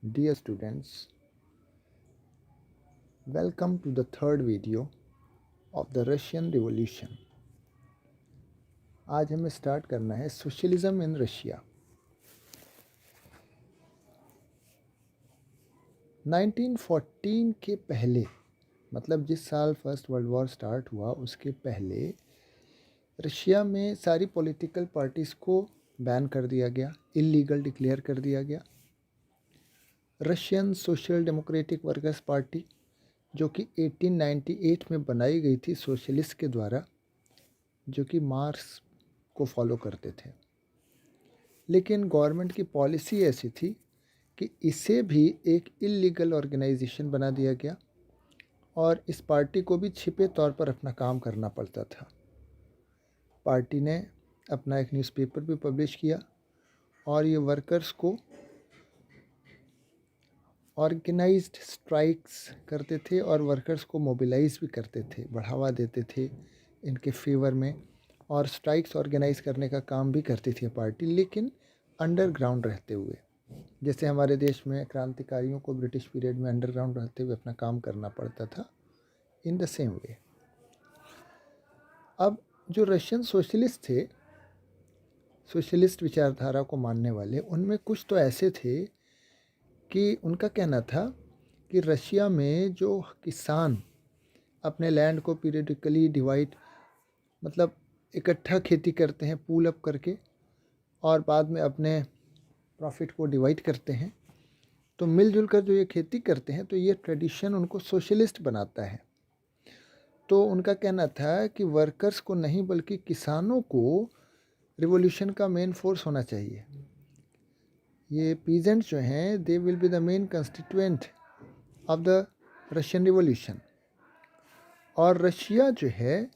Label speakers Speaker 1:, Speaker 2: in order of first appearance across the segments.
Speaker 1: Dear students, welcome to the third video of the Russian Revolution. आज हमें start करना है सोशलिज्म इन रशिया। 1914 के पहले, मतलब जिस साल फर्स्ट वर्ल्ड वॉर स्टार्ट हुआ उसके पहले रशिया में सारी पॉलिटिकल पार्टीज़ को बैन कर दिया गया, इलीगल डिक्लेयर कर दिया गया। Russian social democratic workers party, जो कि 1898 में बनाई गई थी सोशलिस्ट के द्वारा, जो कि मार्क्स को फॉलो करते थे, लेकिन गवर्नमेंट की पॉलिसी ऐसी थी कि इसे भी एक इलीगल ऑर्गेनाइजेशन बना दिया गया और इस पार्टी को भी छिपे तौर पर अपना काम करना पड़ता था। पार्टी ने अपना एक न्यूज़पेपर भी पब्लिश किया और ये वर्कर्स को ऑर्गेनाइज्ड स्ट्राइक्स करते थे और वर्कर्स को मोबिलाइज भी करते थे, बढ़ावा देते थे इनके फेवर में, और स्ट्राइक्स ऑर्गेनाइज करने का काम भी करती थी पार्टी, लेकिन अंडरग्राउंड रहते हुए। जैसे हमारे देश में क्रांतिकारियों को ब्रिटिश पीरियड में अंडरग्राउंड रहते हुए अपना काम करना पड़ता था, इन द सेम वे। अब जो रशियन सोशलिस्ट थे, सोशलिस्ट विचारधारा को मानने वाले, उनमें कुछ तो ऐसे थे कि उनका कहना था कि रशिया में जो किसान अपने लैंड को पीरियडिकली डिवाइड, मतलब इकट्ठा खेती करते हैं पूल अप करके, और बाद में अपने प्रॉफिट को डिवाइड करते हैं, तो मिलजुल कर जो ये खेती करते हैं, तो ये ट्रेडिशन उनको सोशलिस्ट बनाता है। तो उनका कहना था कि वर्कर्स को नहीं बल्कि किसानों को रिवॉल्यूशन का मेन फोर्स होना चाहिए। ये पीजेंट्स जो हैं, they will be the main constituent of the Russian revolution. और रशिया जो है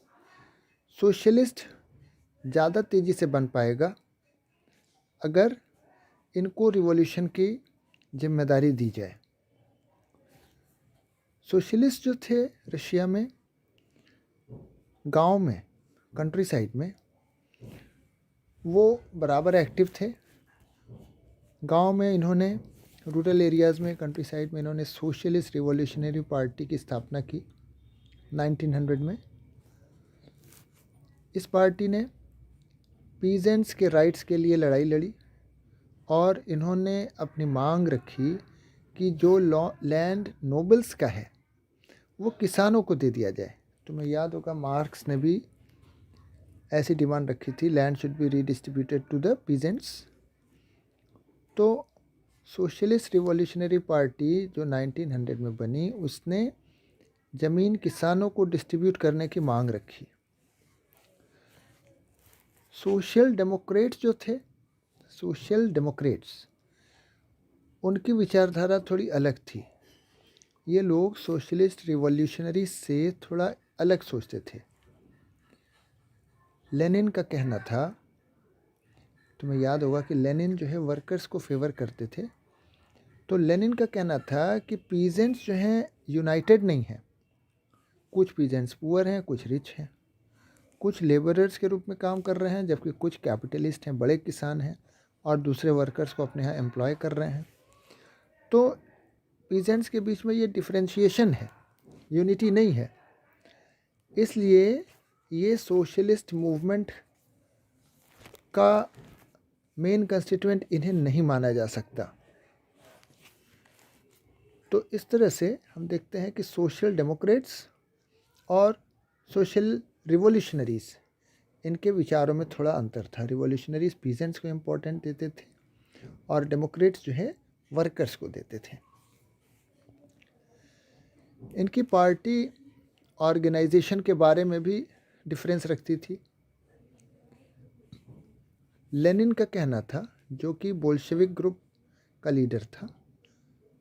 Speaker 1: सोशलिस्ट ज़्यादा तेज़ी से बन पाएगा अगर इनको रिवॉल्यूशन की जिम्मेदारी दी जाए। सोशलिस्ट जो थे रशिया में, गांव में, कंट्री साइड में, वो बराबर एक्टिव थे। गांव में इन्होंने, रूरल एरियाज़ में, कंट्री साइड में इन्होंने सोशलिस्ट रिवॉल्यूशनरी पार्टी की स्थापना की 1900 में। इस पार्टी ने पीजेंट्स के राइट्स के लिए लड़ाई लड़ी और इन्होंने अपनी मांग रखी कि जो लैंड नोबल्स का है वो किसानों को दे दिया जाए। तुम्हें याद होगा मार्क्स ने भी ऐसी डिमांड रखी थी, land should be redistributed to the peasants. तो सोशलिस्ट रिवॉल्यूशनरी पार्टी जो 1900 में बनी, उसने ज़मीन किसानों को डिस्ट्रीब्यूट करने की मांग रखी। सोशल डेमोक्रेट्स जो थे, सोशल डेमोक्रेट्स, उनकी विचारधारा थोड़ी अलग थी। ये लोग सोशलिस्ट रिवॉल्यूशनरी से थोड़ा अलग सोचते थे। लेनिन का कहना था, तुम्हें याद होगा कि लेनिन जो है वर्कर्स को फेवर करते थे, तो लेनिन का कहना था कि पीजेंट्स जो हैं यूनाइटेड नहीं हैं। कुछ पीजेंट्स पुअर हैं, कुछ रिच हैं, कुछ लेबरर्स के रूप में काम कर रहे हैं, जबकि कुछ कैपिटलिस्ट हैं, बड़े किसान हैं, और दूसरे वर्कर्स को अपने यहाँ एम्प्लॉय कर रहे हैं। तो पीजेंट्स के बीच में ये डिफरेंशिएशन है, यूनिटी नहीं है। इसलिए ये सोशलिस्ट मूवमेंट का मेन कंस्टिट्यूएंट इन्हें नहीं माना जा सकता। तो इस तरह से हम देखते हैं कि सोशल डेमोक्रेट्स और सोशल रिवॉल्यूशनरीज़, इनके विचारों में थोड़ा अंतर था। रिवॉल्यूशनरीज़ पीजेंट्स को इम्पोर्टेंट देते थे और डेमोक्रेट्स जो है वर्कर्स को देते थे। इनकी पार्टी ऑर्गेनाइजेशन के बारे में भी डिफरेंस रखती थी। लेनिन का कहना था, जो कि बोल्शेविक ग्रुप का लीडर था,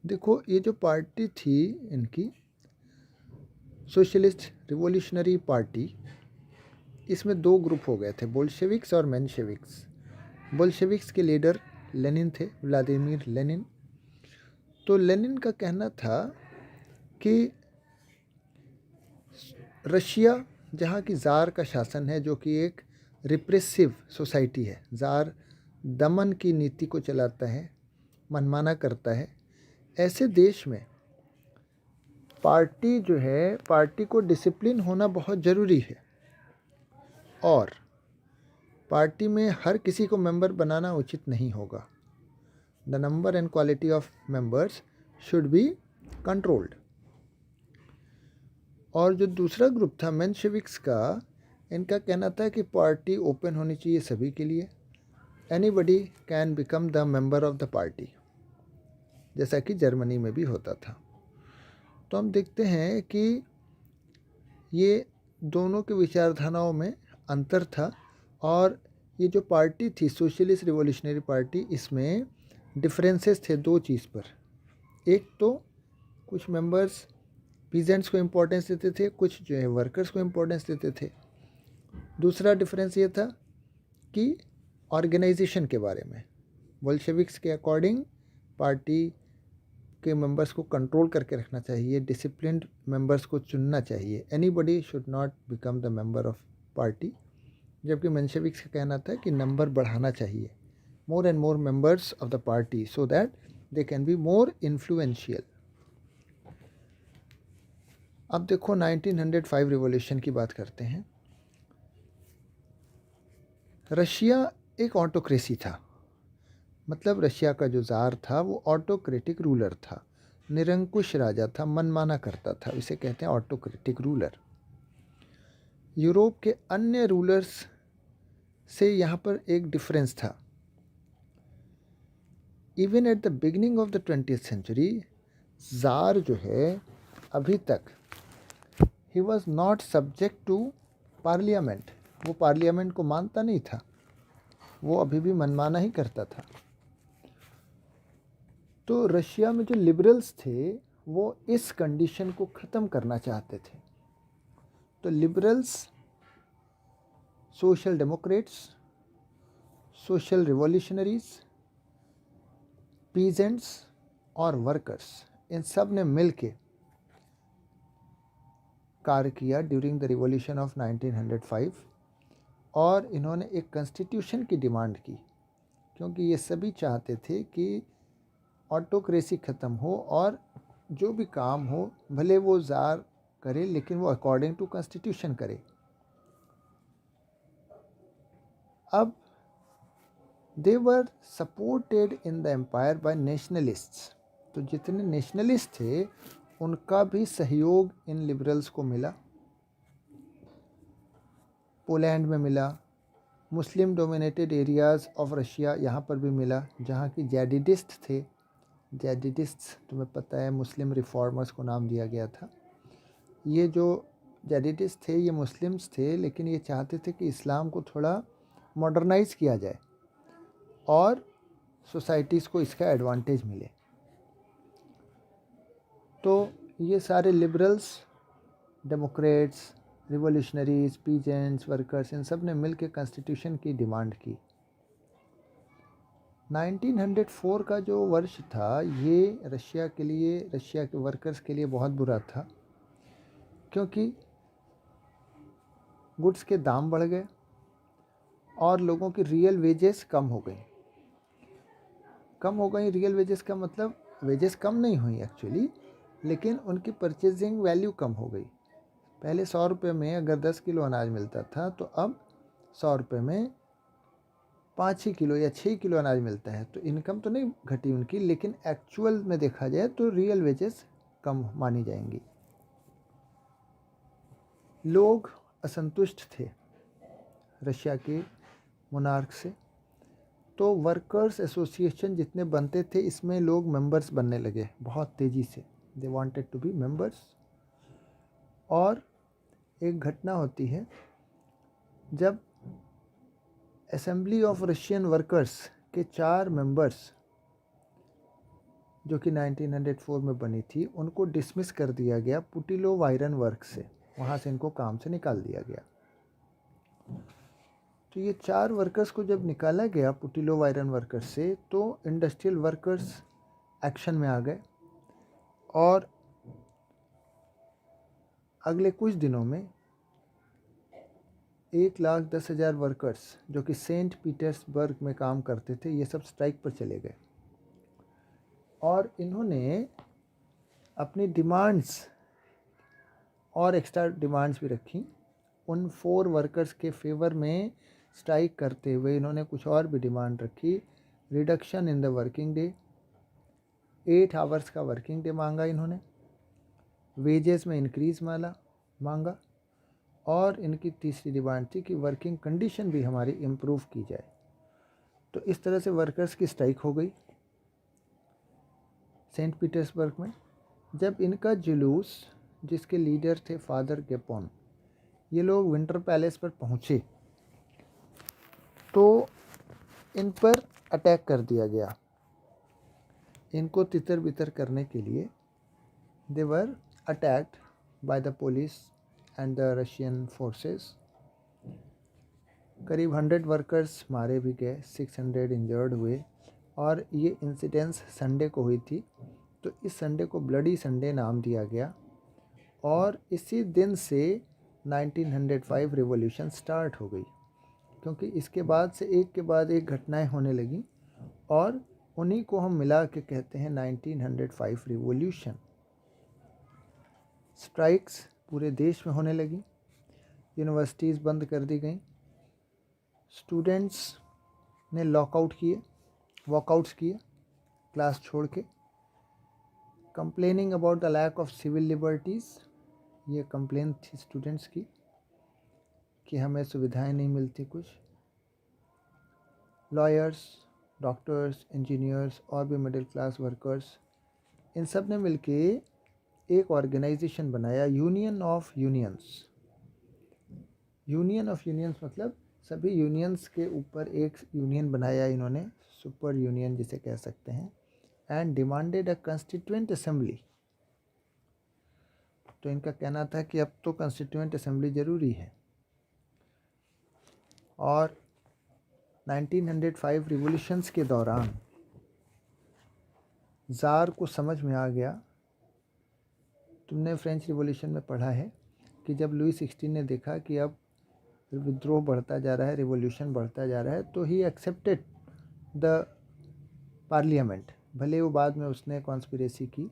Speaker 1: देखो ये जो पार्टी थी इनकी सोशलिस्ट रिवॉल्यूशनरी पार्टी, इसमें दो ग्रुप हो गए थे, बोल्शेविक्स और मेंशेविक्स। बोल्शेविक्स के लीडर लेनिन थे, व्लादिमीर लेनिन। तो लेनिन का कहना था कि रशिया, जहाँ की ज़ार का शासन है, जो कि एक रिप्रेसिव सोसाइटी है, ज़ार दमन की नीति को चलाता है, मनमाना करता है, ऐसे देश में पार्टी को डिसिप्लिन होना बहुत ज़रूरी है, और पार्टी में हर किसी को मेंबर बनाना उचित नहीं होगा। The number and quality of members should be controlled. और जो दूसरा ग्रुप था मेंशेविक्स का, इनका कहना था कि पार्टी ओपन होनी चाहिए सभी के लिए, anybody can become the member of the party, जैसा कि जर्मनी में भी होता था। तो हम देखते हैं कि ये दोनों के विचारधाराओं में अंतर था, और ये जो पार्टी थी सोशलिस्ट रिवॉल्यूशनरी पार्टी, इसमें डिफरेंसेस थे दो चीज़ पर। एक तो कुछ मेंबर्स पीजेंट्स को इम्पोर्टेंस देते थे, कुछ जो है वर्कर्स को इम्पोर्टेंस देते थे। दूसरा डिफरेंस ये था कि ऑर्गेनाइजेशन के बारे में बोल्शेविक्स के अकॉर्डिंग पार्टी के मेंबर्स को कंट्रोल करके रखना चाहिए, डिसिप्लिन्ड मेंबर्स को चुनना चाहिए, anybody should not become the member of party. जबकि मेंशेविक्स का कहना था कि नंबर बढ़ाना चाहिए, more and more members of the party so that they can be more influential. अब देखो 1905 रिवॉल्यूशन की बात करते हैं। रशिया एक ऑटोक्रेसी था, मतलब रशिया का जो ज़ार था वो ऑटोक्रेटिक रूलर था, निरंकुश राजा था, मनमाना करता था, इसे कहते हैं ऑटोक्रेटिक रूलर। यूरोप के अन्य रूलर्स से यहाँ पर एक डिफरेंस था। Even at the beginning of the 20th century, tsar जो है अभी तक ही was not subject to parliament, वो पार्लियामेंट को मानता नहीं था, वो अभी भी मनमाना ही करता था। तो रशिया में जो लिबरल्स थे वो इस कंडीशन को ख़त्म करना चाहते थे। तो liberals, social Democrats, social revolutionaries, peasants और वर्कर्स, इन सब ने मिल के कार्य किया ड्यूरिंग द रिवॉल्यूशन ऑफ 1905, और इन्होंने एक कॉन्स्टिट्यूशन की डिमांड की, क्योंकि ये सभी चाहते थे कि ऑटोक्रेसी ख़त्म हो और जो भी काम हो भले वो ज़ार करे लेकिन वो अकॉर्डिंग टू कॉन्स्टिट्यूशन करे। अब they were supported in the empire by nationalists, तो जितने नेशनलिस्ट थे उनका भी सहयोग इन लिबरल्स को मिला, पोलैंड में मिला, Muslim dominated areas of Russia यहाँ पर भी मिला, जहाँ की जैडिडिस्ट थे। जैडिडिस्ट्स तुम्हें पता है मुस्लिम रिफॉर्मर्स को नाम दिया गया था। ये जो जैडिडिस्ट थे ये मुस्लिम्स थे, लेकिन ये चाहते थे कि इस्लाम को थोड़ा मॉडर्नाइज किया जाए और सोसाइटीज़ को इसका एडवांटेज मिले। तो ये सारे liberals, democrats, revolutionaries, peasants, workers, इन सब ने मिल के कॉन्स्टिट्यूशन की डिमांड की। 1904 का जो वर्ष था ये रशिया के लिए, रशिया के वर्कर्स के लिए बहुत बुरा था, क्योंकि गुड्स के दाम बढ़ गए और लोगों की रियल वेजेस कम हो गई। रियल वेजेस का मतलब वेजेस कम नहीं हुई एक्चुअली, लेकिन उनकी परचेजिंग वैल्यू कम हो गई। पहले 100 रुपये में अगर 10 किलो अनाज मिलता था तो अब 100 रुपये में 5 ही किलो या 6 किलो अनाज मिलता है। तो इनकम तो नहीं घटी उनकी, लेकिन एक्चुअल में देखा जाए तो रियल वेजेस कम मानी जाएंगी। लोग असंतुष्ट थे रशिया के मोनार्क से, तो वर्कर्स एसोसिएशन जितने बनते थे इसमें लोग मेंबर्स बनने लगे बहुत तेज़ी से। They wanted to be members. और एक घटना होती है जब असेंबली ऑफ रशियन वर्कर्स के 4 मेंबर्स जो कि 1904 में बनी थी, उनको डिसमिस कर दिया गया पुटिलोव आयरन वर्क से, वहाँ से इनको काम से निकाल दिया गया। तो ये 4 वर्कर्स को जब निकाला गया पुटिलोव आयरन वर्कर्स से, तो इंडस्ट्रियल वर्कर्स एक्शन में आ गए और अगले कुछ दिनों में 1,10,000 वर्कर्स जो कि सेंट पीटर्सबर्ग में काम करते थे, ये सब स्ट्राइक पर चले गए। और इन्होंने अपनी डिमांड्स और एक्स्ट्रा डिमांड्स भी रखी। उन 4 वर्कर्स के फेवर में स्ट्राइक करते हुए इन्होंने कुछ और भी डिमांड रखी। Reduction in the working day, 8 hours का वर्किंग डे मांगा इन्होंने, वेजेस में इंक्रीज़ मांगा, और इनकी तीसरी डिमांड थी कि वर्किंग कंडीशन भी हमारी इम्प्रूव की जाए। तो इस तरह से वर्कर्स की स्ट्राइक हो गई सेंट पीटर्सबर्ग में। जब इनका जुलूस, जिसके लीडर थे फादर गेपोन, ये लोग विंटर पैलेस पर पहुँचे तो इन पर अटैक कर दिया गया। इनको तितर बितर करने के लिए they were attacked by the police and the Russian forces. करीब 100 वर्कर्स मारे भी गए, 600 इंजर्ड हुए। और ये इंसिडेंस संडे को हुई थी, तो इस संडे को ब्लडी संडे नाम दिया गया। और इसी दिन से 1905 रिवॉल्यूशन स्टार्ट हो गई, क्योंकि इसके बाद से एक के बाद एक घटनाएं होने लगी और उन्हीं को हम मिला के कहते हैं 1905 रिवॉल्यूशन। स्ट्राइक्स पूरे देश में होने लगी, यूनिवर्सिटीज़ बंद कर दी गई, स्टूडेंट्स ने वॉकआउट्स किए क्लास छोड़ के। Complaining about the lack of civil liberties, ये कंप्लेन थी स्टूडेंट्स की कि हमें सुविधाएं नहीं मिलती कुछ। लॉयर्स, डॉक्टर्स, इंजीनियर्स और भी मिडिल क्लास वर्कर्स, इन सब ने मिलके एक ऑर्गेनाइजेशन बनाया, union of unions. Union of unions मतलब सभी यूनियंस के ऊपर एक यूनियन बनाया इन्होंने, सुपर यूनियन जिसे कह सकते हैं। And demanded a constituent assembly. तो इनका कहना था कि अब तो कंस्टिट्यूएंट असेंबली ज़रूरी है। और 1905 रिवॉल्यूशंस के दौरान ज़ार को समझ में आ गया, तुमने फ्रेंच रिवॉल्यूशन में पढ़ा है कि जब लुई 16 ने देखा कि अब विद्रोह बढ़ता जा रहा है, रिवॉल्यूशन बढ़ता जा रहा है, तो ही एक्सेप्टेड द पार्लियामेंट। भले वो बाद में उसने कॉन्स्पिरेसी की,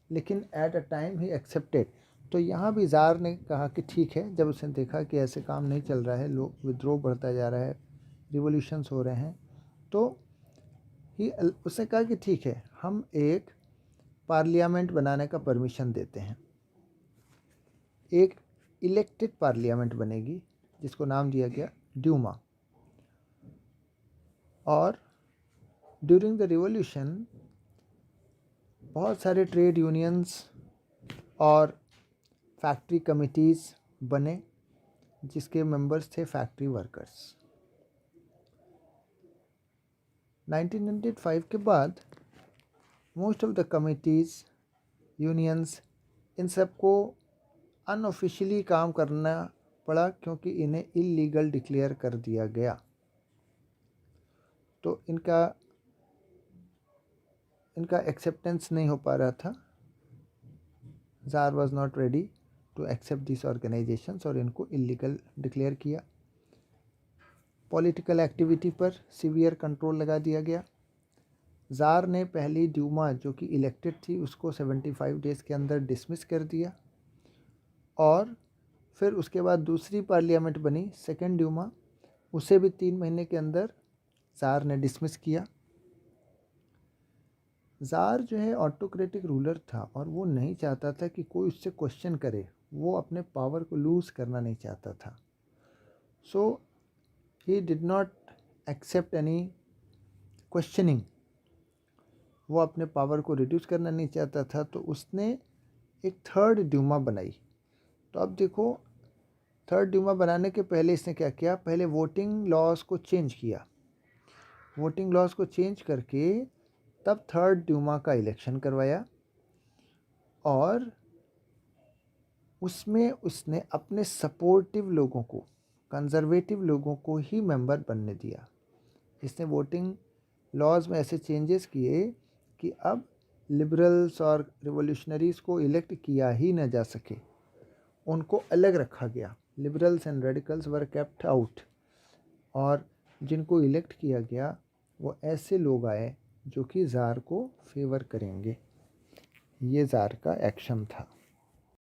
Speaker 1: लेकिन at a time he accepted. तो यहाँ भी ज़ार ने कहा कि ठीक है, जब उसने देखा कि ऐसे काम नहीं चल रहा है, लोग विद्रोह बढ़ता जा रहा है, रिवॉल्यूशंस हो रहे हैं, तो ही उसने कहा कि ठीक है, हम एक पार्लियामेंट बनाने का परमिशन देते हैं। एक इलेक्टेड पार्लियामेंट बनेगी जिसको नाम दिया गया ड्यूमा। और ड्यूरिंग द रिवॉल्यूशन बहुत सारे ट्रेड यूनियंस और फैक्ट्री कमिटीज़ बने, जिसके मेंबर्स थे फैक्ट्री वर्कर्स। 1905 के बाद most of the committees, unions, इन सबको अनऑफिशियली काम करना पड़ा, क्योंकि इन्हें इलीगल डिक्लेयर कर दिया गया। तो इनका एक्सेप्टेंस नहीं हो पा रहा था। Tsar was not ready to accept this organisations और इनको इलीगल डिक्लेयर किया। पॉलिटिकल एक्टिविटी पर सीवियर कंट्रोल लगा दिया गया। ज़ार ने पहली ड्यूमा जो कि इलेक्टेड थी उसको 75 डेज़ के अंदर डिसमिस कर दिया, और फिर उसके बाद दूसरी पार्लियामेंट बनी, सेकेंड ड्यूमा, उसे भी 3 महीने के अंदर ज़ार ने डिसमिस किया। ज़ार जो है ऑटोक्रेटिक रूलर था और वो नहीं चाहता था कि कोई उससे क्वेश्चन करे, वो अपने पावर को लूज़ करना नहीं चाहता था। So he did not accept any questioning, वो अपने पावर को रिड्यूस करना नहीं चाहता था, तो उसने एक थर्ड ड्यूमा बनाई। तो अब देखो, थर्ड ड्यूमा बनाने के पहले इसने क्या किया, पहले वोटिंग लॉज को चेंज किया। वोटिंग लॉज को चेंज करके तब थर्ड ड्यूमा का इलेक्शन करवाया, और उसमें उसने अपने सपोर्टिव लोगों को, कंजर्वेटिव लोगों को ही मेंबर बनने दिया। इसने वोटिंग लॉज में ऐसे चेंजेस किए कि अब लिबरल्स और रिवॉल्यूशनरीज़ को इलेक्ट किया ही न जा सके, उनको अलग रखा गया। Liberals and radicals were kept out, और जिनको इलेक्ट किया गया वो ऐसे लोग आए जो कि ज़ार को फेवर करेंगे। ये ज़ार का एक्शन था।